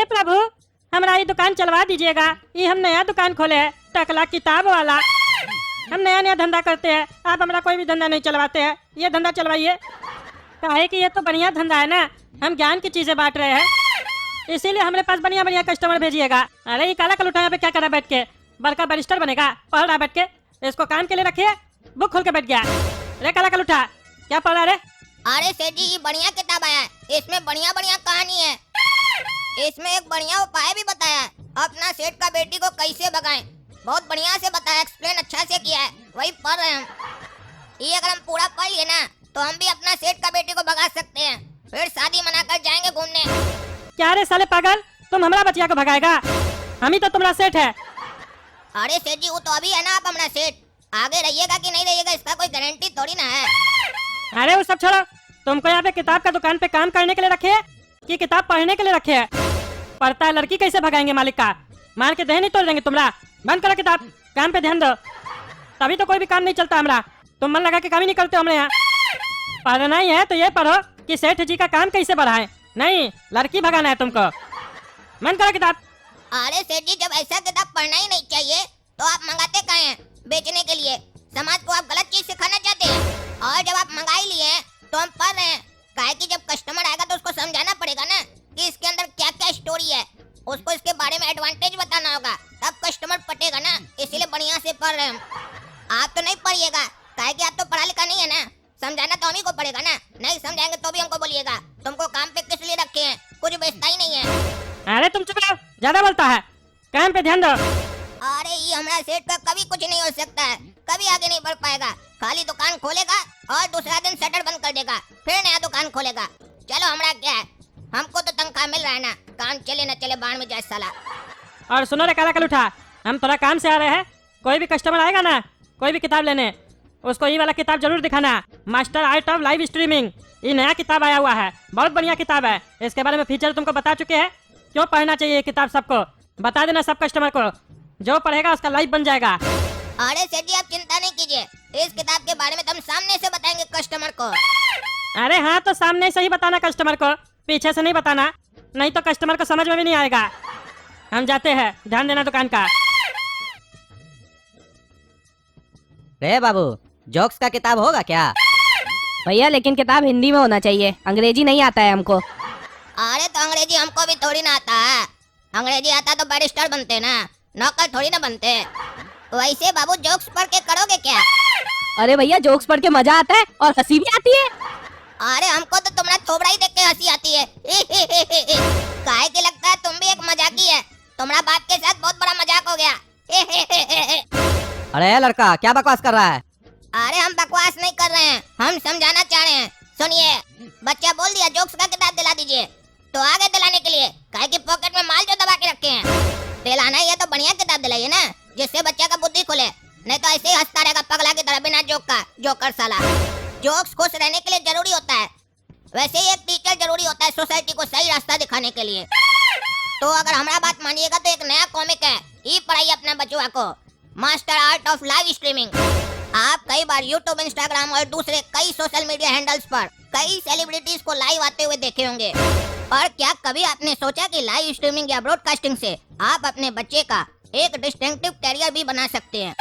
प्रभु, हमारा ये दुकान चलवा दीजिएगा। ये हम नया दुकान खोले है, टकला किताब वाला। हम नया नया धंधा करते हैं, आप हमारा कोई भी धंधा नहीं चलवाते हैं। ये धंधा चलवाइए। काहे कि ये तो बढ़िया धंधा है ना, हम ज्ञान की चीजें बांट रहे हैं, इसीलिए हमारे पास बढ़िया बढ़िया कस्टमर भेजिएगा। अरे ये काला कलूटा यहाँ पे क्या कर रहा है बैठ के? बड़का बैरिस्टर बनेगा, पढ़ रहा बैठ के। इसको काम के लिए रखिए, बुक खोल के बैठ गया। अरे काला कलूटा, क्या पढ़ रहा है? अरे सेठ जी, ये बढ़िया किताब आया है, इसमें बढ़िया बढ़िया कहानी है। इसमें एक बढ़िया उपाय भी बताया है, अपना सेठ का बेटी को कैसे भगाएं। बहुत बढ़िया से बताया, एक्सप्लेन अच्छा से किया है, वही पढ़ रहे हैं हम। ये अगर हम पूरा पढ़ लिए ना तो हम भी अपना सेठ का बेटी को भगा सकते हैं, फिर शादी मनाकर जाएंगे घूमने। क्या रे साले पागल, तुम हमारा बचिया को भगाएगा? हम ही तो तुम्हारा सेठ है। अरे सेठ जी, वो तो अभी है ना आप हमारा सेठ, आगे रहिएगा कि नहीं रहिएगा इसका कोई गारंटी थोड़ी ना है। अरे वो सब छोड़ो, तुमको यहाँ पे किताब का दुकान पे काम करने के लिए रखे है कि किताब पढ़ने के लिए रखे है? पढ़ता है लड़की कैसे भगाएंगे मालिक का? मार के दह नहीं तोड़ देंगे तुम्हारा। बंद करो किताब, काम पे ध्यान दो, तभी तो कोई भी काम नहीं चलता हमारा। तुम मन लगा के काम ही नहीं करते हमारे यहाँ। पढ़ना ही है तो ये पढ़ो कि सेठ जी का काम कैसे बढ़ाए, नहीं लड़की भगाना है तुमको। बंद करो किताब। अरे सेठ जी, जब ऐसा किताब पढ़ना ही नहीं चाहिए तो आप मंगाते काहे हैं बेचने के लिए? समाज को आप गलत चीज सिखाना चाहते हैं, और जब आप मंगा ही लिए हैं तो हम पढ़ रहे हैं। काहे कि जब कस्टमर आएगा तो उसको समझाना पड़ेगा ना कि इसके अंदर क्या क्या स्टोरी है, उसको इसके बारे में एडवांटेज बताना होगा, तब कस्टमर पटेगा ना। इसीलिए बढ़िया से पढ़ रहे हैं हम। आप तो नहीं पढ़िएगा, काहे कि आप तो पढ़ा लिखा नहीं है ना, समझाना तो हम ही को पड़ेगा ना। नहीं समझाएंगे तो भी हमको बोलिएगा, तुमको काम पे किस लिए रखे हैं, कुछ बेचता ही नहीं है। अरे तुम चुप रहो, ज्यादा बोलता है, काम पे ध्यान दो। अरे ये हमारा सेठ का कभी कुछ नहीं हो सकता है, कभी आगे नहीं बढ़ पाएगा। खाली दुकान खोलेगा और दूसरा दिन शटर बंद कर देगा, फिर नया दुकान खोलेगा। चलो हमारा क्या है, हमको तो तनख्वाह मिल रहा है ना, काम चले न चले बाढ़ में जाए साला। और सुनो रे काला कलूठा, हम थोड़ा काम से आ रहे हैं, कोई भी कस्टमर आएगा ना कोई भी किताब लेने, उसको ये वाला किताब जरूर दिखाना, master art of live streaming. ये नया किताब आया हुआ है, बहुत बढ़िया किताब है। इसके बारे में फीचर तुमको बता चुके हैं, क्यों पढ़ना चाहिए ये किताब सबको। बता देना सब कस्टमर को, जो पढ़ेगा उसका लाइफ बन जाएगा। अरे सेठ जी, आप चिंता नहीं कीजिए, इस किताब के बारे में तो हम सामने से बताएंगे कस्टमर को। अरे हाँ, तो सामने से ही बताना कस्टमर को, पीछे से नहीं बताना, नहीं तो कस्टमर को समझ में भी नहीं आएगा। हम जाते हैं, ध्यान देना दुकान का। रे बाबू, जोक्स का किताब होगा क्या? भैया लेकिन किताब हिंदी में होना चाहिए, अंग्रेजी नहीं आता है हमको। अरे तो अंग्रेजी हमको भी थोड़ी ना आता है, अंग्रेजी आता तो बैरिस्टर बनते ना, नौकर थोड़ी ना बनते। वैसे बाबू, जोक्स पढ़ के करोगे क्या? अरे भैया, जोक्स पढ़ के मजा आता है और हंसी भी आती है। अरे हमको तो तुम्हारा थोबड़ा ही देख के हंसी आती है। काहे के लगता है तुम भी एक मजाकी है, तुम्हारा बाप के साथ बहुत बड़ा मजाक हो गया। अरे लड़का, क्या बकवास कर रहा है? अरे हम बकवास नहीं कर रहे हैं, हम समझाना चाह रहे हैं। सुनिए, बच्चा बोल दिया जोक्स का किताब दिला दीजिए, तो आगे दिलाने के लिए काहे कि पॉकेट में माल जो दबा के रखे हैं, दिलाना ही है तो बढ़िया किताब दिलाइए ना, जिससे बच्चा का बुद्धि खुले, नहीं तो ऐसे ही हंसता रहेगा पगला की तरह बिना जोक का। जोकर साला। जोक्स खुश रहने के लिए जरूरी होता है, वैसे ही एक टीचर जरूरी होता है सोसाइटी को सही रास्ता दिखाने के लिए। तो अगर हमारा बात मानिएगा तो एक नया कॉमिक है, ये पढ़ाइए अपना बचुआ को, master art of live streaming. आप कई बार यूट्यूब, इंस्टाग्राम और दूसरे कई सोशल मीडिया हैंडल्स पर कई सेलिब्रिटीज को लाइव आते हुए देखे होंगे, और क्या कभी आपने सोचा कि लाइव स्ट्रीमिंग या ब्रॉडकास्टिंग से आप अपने बच्चे का एक डिस्टिंक्टिव कैरियर भी बना सकते हैं,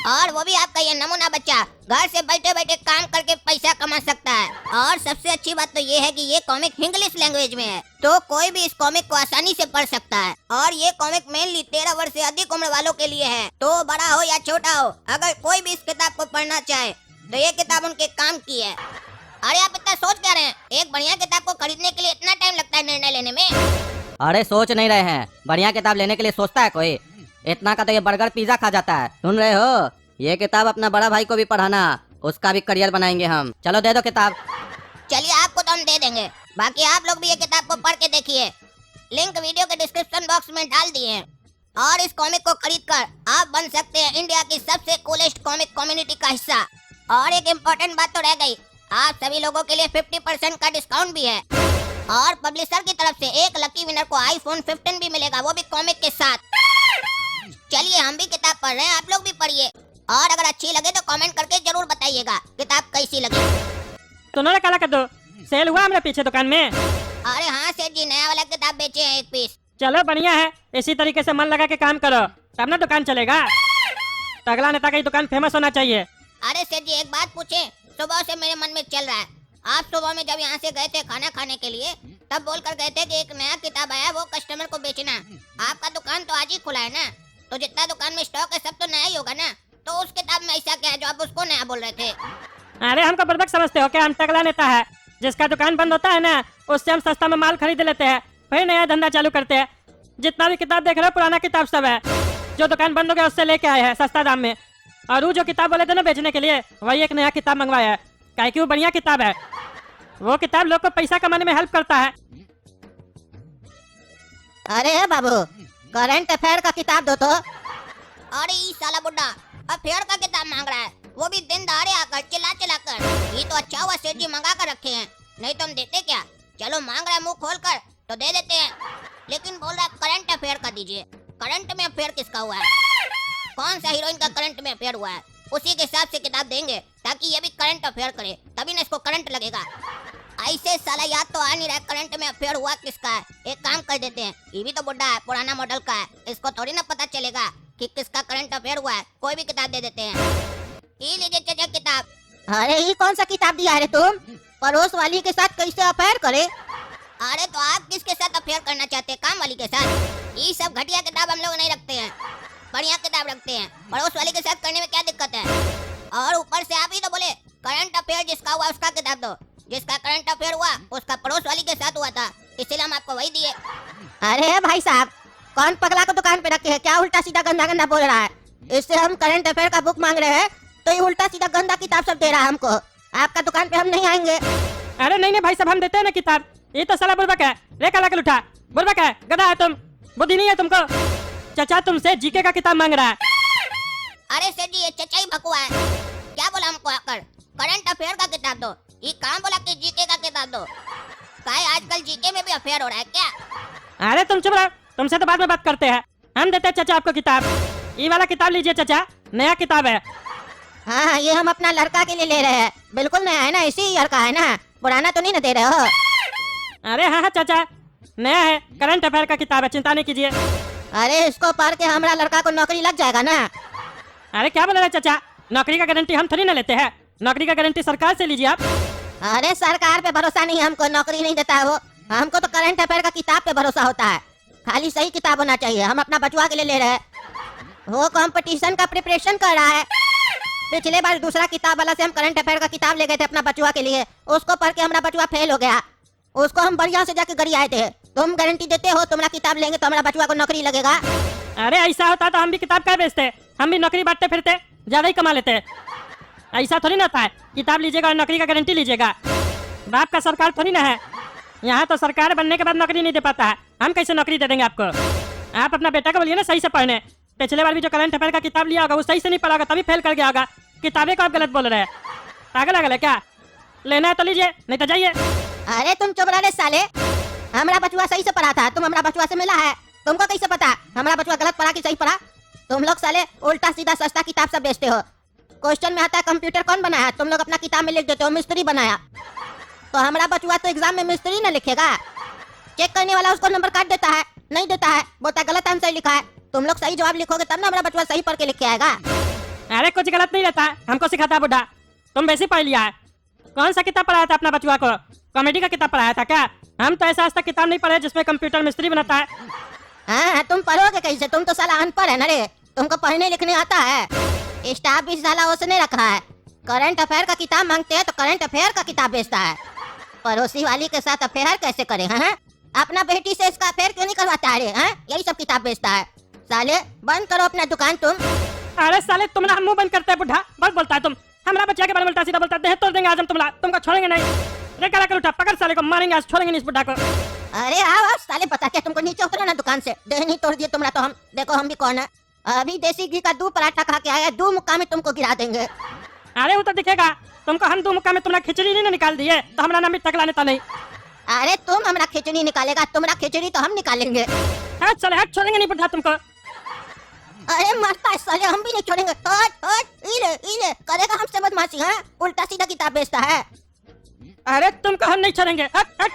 और वो भी आपका ये नमूना बच्चा घर से बैठे बैठे काम करके पैसा कमा सकता है। और सबसे अच्छी बात तो ये है कि ये कॉमिक इंग्लिश लैंग्वेज में है, तो कोई भी इस कॉमिक को आसानी से पढ़ सकता है। और ये कॉमिक मेनली 13 वर्ष से अधिक उम्र वालों के लिए है, तो बड़ा हो या छोटा हो, अगर कोई भी इस किताब को पढ़ना चाहे तो ये किताब उनके काम की है। अरे आप इतना सोच क्या रहे हैं, एक बढ़िया किताब को खरीदने के लिए इतना टाइम लगता है निर्णय लेने में? अरे सोच नहीं रहे हैं, बढ़िया किताब लेने के लिए सोचता है कोई? इतना का तो ये बर्गर पिज्जा खा जाता है। सुन रहे हो, ये किताब अपना बड़ा भाई को भी पढ़ाना, उसका भी करियर बनाएंगे हम। चलो दे दो किताब। चलिए, आपको तो हम दे देंगे, बाकी आप लोग भी ये किताब को पढ़ के देखिए, लिंक वीडियो के डिस्क्रिप्शन बॉक्स में डाल दिए हैं। और इस कॉमिक को खरीदकर आप बन सकते हैं इंडिया की सबसे कूलेस्ट कॉमिक कम्युनिटी का हिस्सा। और एक इम्पोर्टेंट बात तो रह गई, आप सभी लोगों के लिए 50% का डिस्काउंट भी है, और पब्लिशर की तरफ से एक लकी विनर को आईफोन 15 भी मिलेगा, वो भी कॉमिक के साथ। चलिए, हम भी किताब पढ़ रहे हैं, आप लोग भी पढ़िए, और अगर अच्छी लगे तो कमेंट करके जरूर बताइएगा किताब कैसी लगी। सुनो रे काला कद्दू, सेल हुआ हमारे पीछे दुकान में? अरे हाँ सेठ जी, नया वाला किताब बेचे हैं 1 पीस। चलो बढ़िया है, इसी तरीके से मन लगा के काम करो तब ना दुकान चलेगा। तगड़ा नेता की दुकान फेमस होना चाहिए। अरे सेठ जी एक बात पूछे, सुबह से मेरे मन में चल रहा है। आप सुबह में जब यहाँ से गए थे खाना खाने के लिए, तब बोलकर गए थे कि एक नया किताब आया, वो कस्टमर को बेचना। आपका दुकान तो आज ही खुला है ना, तो जितना दुकान में स्टॉक है सब तो नया ही होगा ना। तो उस किताब में ऐसा क्या है जो आप उसको नया बोल रहे थे? अरे हमको बुर्बक समझते हो क्या? हम तगड़ा नेता है, जिसका दुकान बंद होता है ना, उससे हम सस्ता में माल खरीद लेते हैं, फिर नया धंधा चालू करते हैं। जितना भी किताब देख रहे हो पुराना किताब सब है, जो दुकान बंद हो गया उससे लेके आए हैं सस्ता दाम में। और वो जो किताब बोले थे ना बेचने के लिए, वही एक नया किताब मंगवाया है, काहे कि वो बढ़िया किताब है। वो किताब लोग को पैसा कमाने में हेल्प करता है। अरे बाबू, करंट अफेयर का किताब दो तो। अरे ये साला बुड्ढा अफेयर का किताब मांग रहा है, वो भी दिन दहाड़े आकर चिल्ला चिल्ला कर। ये तो अच्छा हुआ सेठ जी मंगा कर रखे हैं, नहीं तो हम देते क्या। चलो मांग रहा है मुंह खोल कर तो दे देते हैं, लेकिन बोल रहा है करंट अफेयर का दीजिए। करंट में अफेयर किसका हुआ है? कौन सा हीरोइन का करंट में अफेयर हुआ है? उसी के हिसाब से किताब देंगे ताकि ये भी करंट अफेयर करे, तभी ना इसको करंट लगेगा। ऐसे साला याद तो आ नहीं रहा करंट में अफेयर हुआ किसका है। एक काम कर देते हैं, ये भी तो बुड्ढा है, पुराना मॉडल का है, इसको थोड़ी ना पता चलेगा कि किसका करंट अफेयर हुआ है। कोई भी किताब दे देते हैं। ये लीजिए चाचा किताब। अरे ये कौन सा किताब दिया है तुम? पड़ोस वाली के साथ कैसे अफेयर करे? अरे तो आप किसके साथ अफेयर करना चाहते हैं? काम वाली के साथ? ये सब घटिया किताब हम लोग नहीं रखते हैं, बढ़िया किताब रखते हैं। पड़ोस वाली के साथ करने में क्या दिक्कत है? और ऊपर से आप ही तो बोले करंट अफेयर जिसका हुआ उसका किताब दो। जिसका करंट अफेयर हुआ उसका पड़ोस वाली के साथ हुआ था, इसलिए हम आपको वही दिए। अरे भाई साहब, कौन पगला को दुकान पे रखे है क्या? उल्टा सीधा गंदा गंदा बोल रहा है। इससे हम करंट अफेयर का बुक मांग रहे हैं तो ये उल्टा सीधा गंदा किताब सब दे रहा है हमको। आपका दुकान पे हम नहीं आएंगे। अरे नहीं नहीं भाई साहब, हम देते हैं ना किताब। ये तो साला बुर्बक है, रेखा लाकर उठा। बुर्बक है, गधा है तुम, बुद्धि नहीं है तुमको। चाचा तुमसे जीके का किताब मांग रहा है। अरे सेठ जी ये चचा ही भकुआ है, क्या बोला हमको आकर करंट अफेयर का किताब दो। ये काम बोला कि जीके का किताब दो। काहे आजकल जीके में भी अफेयर हो रहा है क्या? अरे तुम चुप रहो, तुमसे तो बाद में बात करते हैं। हम देते हैं चाचा आपको किताब। ये वाला किताब लीजिए चाचा, नया किताब है। हाँ, ये हम अपना लड़का के लिए ले रहे हैं, बिल्कुल नया है ना, इसी ईयर का है ना, पुराना तो नहीं ना दे रहे हो? अरे हाँ हाँ चाचा, नया है, करंट अफेयर का किताब है, चिंता नहीं कीजिए। अरे इसको पढ़ के हमारा लड़का को नौकरी लग जाएगा ना। अरे क्या बोल रहे हैं चाचा, नौकरी का गारंटी हम थोड़ी ना लेते हैं, नौकरी का गारंटी सरकार से लीजिए आप। अरे सरकार पे भरोसा नहीं है हमको, नौकरी नहीं देता है वो। हमको तो करंट अफेयर का किताब पे भरोसा होता है, खाली सही किताब होना चाहिए। हम अपना बचवा के लिए ले रहे हैं, वो कंपटीशन का प्रिपरेशन कर रहा है। पिछले बार दूसरा किताब वाला से हम करंट अफेयर का किताब ले गए थे अपना बचवा के लिए, उसको पढ़ के हमारा बचवा फेल हो गया। उसको हम बढ़िया से जाके गरी आए थे। तुम गारंटी देते हो तुम्हारा किताब लेंगे तो हमारा बचवा को नौकरी लगेगा? अरे ऐसा होता तो हम भी किताब क्या बेचते, हम भी नौकरी बांटते फिरते, ज्यादा ही कमा लेते। ऐसा थोड़ी ना होता है, किताब लीजिएगा और नौकरी का गारंटी लीजिएगा। बाप का सरकार थोड़ी ना है, यहाँ तो सरकार बनने के बाद नौकरी नहीं दे पाता है। हम कैसे नौकरी दे देंगे आपको? आप अपना बेटा को बोलिए ना सही से पढ़ने। पिछले बार भी जो करंट अफेयर का किताब लिया होगा वो सही से नहीं पढ़ा होगा, तभी फेल कर गया होगा। किताबें को आप गलत बोल रहे हैं, पागल है क्या? लेना है तो लीजिए, नहीं तो जाइए। अरे तुम चुप रहे साले, हमारा बचवा सही से पढ़ा था, तुम हमारा बचवा से मिला है, तुमको कैसे पता हमारा बचवा गलत पढ़ा कि सही पढ़ा? तुम लोग साले उल्टा सीधा सस्ता किताब सब बेचते हो। क्वेश्चन में आता है कंप्यूटर कौन बनाया, तुम लोग अपना किताब में लिख देते हो मिस्त्री बनाया। तो हमारा बचवा तो एग्जाम में मिस्त्री न लिखेगा, चेक करने वाला उसको नंबर काट देता है, नहीं देता है, बोलता है गलत आंसर लिखा है। तुम लोग सही जवाब लिखोगे तब ना हमारा बचवा सही पढ़ के लिख के आएगा। अरे कुछ गलत नहीं रहता, हमको सिखाता बुढ़ा, तुम वैसे पढ़ लिया है। कौन सा किताब पढ़ाया था अपना बचवा को? कॉमेडी का किताब पढ़ाया था क्या? हम तो ऐसा आज तक किताब नहीं पढ़े जिसमें कंप्यूटर मिस्त्री बनाता है। हाँ, तुम पढ़ोगे कैसे? तुम तो साला अनपढ़ है ना रे, तुमको पढ़ने लिखने आता है? स्टाफ भी साला उसने रखा है, करंट अफेयर का किताब मांगते हैं तो करंट अफेयर का किताब बेचता है। पड़ोसी वाली के साथ अफेयर कैसे करे? हाँ, अपना बेटी से इसका अफेयर क्यों नहीं करवाता है रे? हाँ, यही सब किताब बेचता है। साले बंद करो अपना दुकान तुम। अरे साले तुम ना मुंह बंद करते हैं बुढ़ा, बहुत बोलता है तुम। हमारा बच्चा के बारे में उल्टा सीधा बोलता है, तोड़ देंगे आज हम तुमको छोड़ेंगे नहीं। रेखा लाकर उठा, पकड़ साले को, मारेंगे आज, छोड़ेंगे नहीं इस बुढ़ा को। अरे आओ साले, बता क्या तुमको? नीचे उतरो ना दुकान से, देह नहीं तोड़ दिए तुम्हारा तो हम, देखो हम भी कौन है। अभी देसी घी का 2 पराठा खा के आया, 2 मुक्का में तुमको गिरा देंगे। अरे वो तो दिखेगा तुमको, हम 2 मुक्का में तुम्हारा खिचड़ी नहीं निकाल दिए तो हमारा नाम भी टकला नेता नहीं। अरे तुम हमारा खिचड़ी निकालेगा, तुम्हारा खिचड़ी तो हम निकालेंगे। हट साले हट, छोड़ेंगे नहीं बुढ़ा तुमको। अरे मरता है साले, हम भी नहीं छोड़ेंगे। हट हट, इले करेगा हमसे बदमाशी? हाँ, उल्टा सीधा किताब बेचता है। अरे तुमको हम नहीं छोड़ेंगे, हट हट।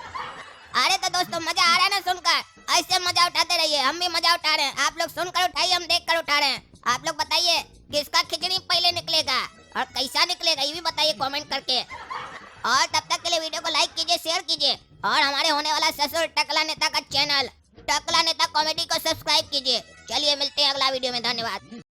अरे तो दोस्तों, मजा आ रहा है ना सुनकर? ऐसे मजा उठाते रहिए, हम भी मजा उठा रहे हैं। आप लोग सुनकर उठाइए, हम देखकर उठा रहे हैं। आप लोग बताइए किसका खिचड़ी पहले निकलेगा और कैसा निकलेगा, ये भी बताइए कमेंट करके। और तब तक के लिए वीडियो को लाइक कीजिए, शेयर कीजिए और हमारे होने वाला ससुर टकला नेता का चैनल टकला नेता कॉमेडी को सब्सक्राइब कीजिए। चलिए मिलते हैं अगला वीडियो में, धन्यवाद।